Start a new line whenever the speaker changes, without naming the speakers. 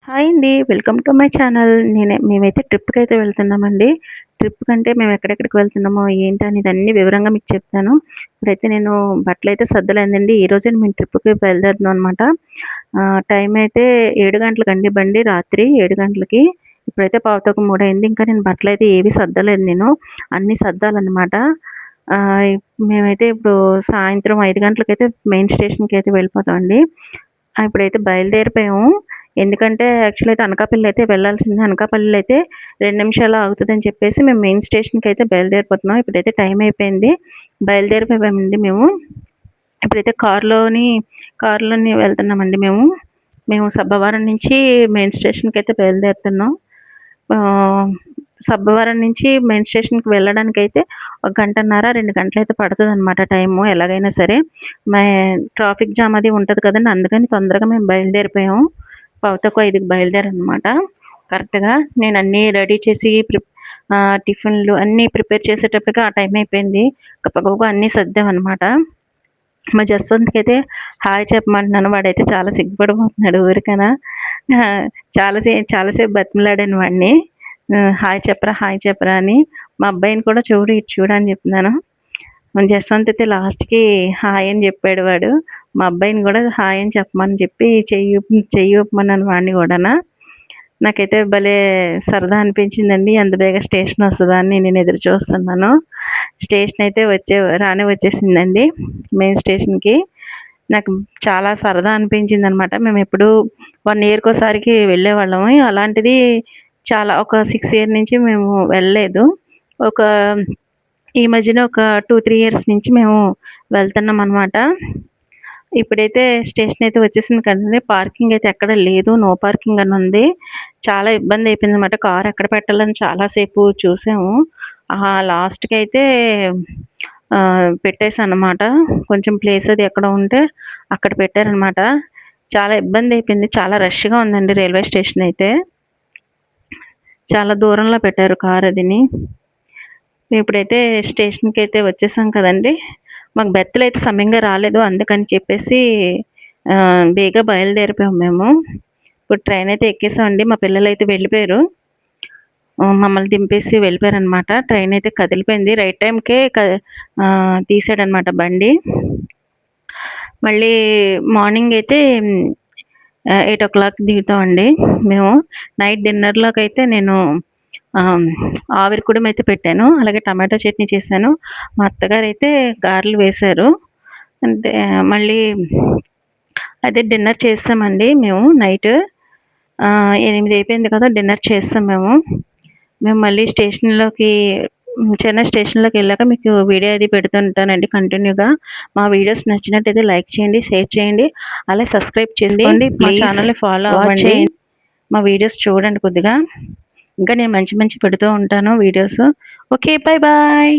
Hi అండి. Welcome to my channel. మేమైతే ట్రిప్‌కైతే వెళ్తున్నామండి. ట్రిప్ కంటే మేము ఎక్కడెక్కడికి వెళ్తున్నామో, ఏంటనేది అన్నీ వివరంగా మీకు చెప్తాను. ఇప్పుడైతే నేను బట్టలైతే సర్దలేదండి. ఈరోజే మేము ట్రిప్‌కి బయలుదేరుతున్నాం అనమాట. టైం అయితే 7 గంటలకండి బండి రాత్రి 7 గంటలకి. ఇప్పుడైతే 2:15 అయింది. ఇంకా నేను బట్టలైతే ఏవి సర్దలేదు నేను. అన్నీ సర్దాలనమాట. ఆహ్, మేమైతే ఇప్పుడు సాయంత్రం 5 గంటలకైతే మెయిన్ స్టేషన్‌కైతే వెళ్ళిపోతామండి. ఇప్పుడైతే బయలుదేరిపోయాము. ఎందుకంటే యాక్చువల్ అయితే అనకాపల్లి అయితే వెళ్ళాల్సింది. అనకాపల్లిలో అయితే 2 నిమిషాల్లో ఆగుతదని చెప్పేసి మేము మెయిన్ స్టేషన్‌కైతే బయలుదేరిపోతున్నాం. ఇప్పుడైతే టైం అయిపోయింది. బయలుదేరిపోయామండి మేము. ఇప్పుడైతే కారులోని వెళ్తున్నామండి మేము. మేము సబ్బవరం నుంచి మెయిన్ స్టేషన్‌కైతే బయలుదేరుతున్నాం. ఆహ్, సబ్బవరం నుంచి మెయిన్ స్టేషన్‌కి వెళ్ళడానికైతే ఒక గంటన్నర, 2 గంటలైతే పడతదనమాట టైము ఎలాగైనా సరే. మే ట్రాఫిక్ జామ్ అది ఉంటది కదండీ! అందుకని తొందరగా మేము బయలుదేరిపోయాము. 4:05కి బయలుదేరాననమాట. కరెక్ట్‌గా నేనన్నీ రెడీ చేసి టిఫిన్‌లు అన్నీ ప్రిపేర్ చేసేటప్పటికి ఆ టైం అయిపోయింది. గబగబా అన్నీ సర్దామనమాట. మా జస్వంత్‌కైతే హాయ్ చెప్పమంటున్నాను. వాడైతే చాలా సిగ్గుపడిపోతున్నాడు ఊరికనా. ఆహ్, చాలా సేపు బతిమిలాడాను వాడిని. హాయ్ చెప్పరా, హాయ్ చెప్పరా అని. మా అబ్బాయిని కూడా చూడు, ఇటు చూడు అని చెప్తున్నాను. మన జస్వంత్ అయితే లాస్ట్‌కి హాయ్ అని చెప్పాడు వాడు. మా అబ్బాయిని కూడా హాయ్ అని చెప్పమని చెప్పి చెయ్యి ఊపమన్నాను వాడిని కూడానా. నాకైతే భలే సరదా అనిపించిందండి. ఎంత బేగా స్టేషన్ వస్తదా అని నేను ఎదురు చూస్తున్నాను. స్టేషన్ అయితే వచ్చేసిందండి మెయిన్ స్టేషన్‌కి. నాకు చాలా సరదా అనిపించిందనమాట. మేమెప్పుడూ 1 ఇయర్‌కోసారికి వెళ్ళేవాళ్ళము. అలాంటిది ఒక 6 ఇయర్ నుంచి మేము వెళ్ళలేదు. ఒక ఈ మధ్యన ఒక 2, 3 ఇయర్స్ నుంచి మేము వెళ్తున్నామనమాట. ఇప్పుడైతే స్టేషన్ అయితే వచ్చేసింది కదండీ! పార్కింగ్ అయితే ఎక్కడ లేదు. నో పార్కింగ్ అని ఉంది. చాలా ఇబ్బందయిపోయిందనమాట. కార్ ఎక్కడ పెట్టాలని చాలా సేపు చూసాము. లాస్ట్‌కైతే పెట్టేసాననమాట. కొంచెం ప్లేస్ అది ఎక్కడ ఉంటే అక్కడ పెట్టారనమాట. చాలా ఇబ్బందయిపోయింది. చాలా రష్‌గా ఉందండి రైల్వే స్టేషన్ అయితే. చాలా దూరంలో పెట్టారు కార్ అదిని. ఇప్పుడైతే స్టేషన్‌కైతే వచ్చేసాం కదండీ! మాకు బెర్తులైతే సమయంగా రాలేదు. అందుకని చెప్పేసి బేగా బయలుదేరిపోయాం మేము. ఇప్పుడు ట్రైన్ అయితే ఎక్కేసామండి. మా పిల్లలైతే వెళ్ళిపోయారు. మమ్మల్ని దింపేసి వెళ్ళిపోయారనమాట. ట్రైన్ అయితే కదిలిపోయింది. రైట్ టైంకే తీసాడనమాట బండి. మళ్ళీ మార్నింగ్ అయితే 8:00 దిగుతామండి మేము. నైట్ డిన్నర్‌లోకైతే నేను ఆవిరి కుడుము అయితే పెట్టాను. అలాగే టమాటో చట్నీ చేశాను. మా అత్తగారైతే గారెలు వేశారు. అంటే మళ్ళీ అదే డిన్నర్ చేసామండి మేము నైట్. 8 అయిపోయింది కదా! డిన్నర్ చేసేసాం మేము. మేము మళ్ళీ చెన్నై స్టేషన్‌లోకెళ్ళాక మీకు వీడియో అది పెడుతుంటానండి కంటిన్యూగా. మా వీడియోస్ నచ్చినట్టయితే లైక్ చేయండి, షేర్ చేయండి. అలాగే సబ్స్క్రైబ్ చేసుకోండి. మా ఛానల్‌ని ఫాలో అవ్వండి. మా వీడియోస్ చూడండి కొద్దిగా. ఇంకా నేను మంచి మంచి పెడుతూ ఉంటాను వీడియోస్. ఓకే. Bye bye.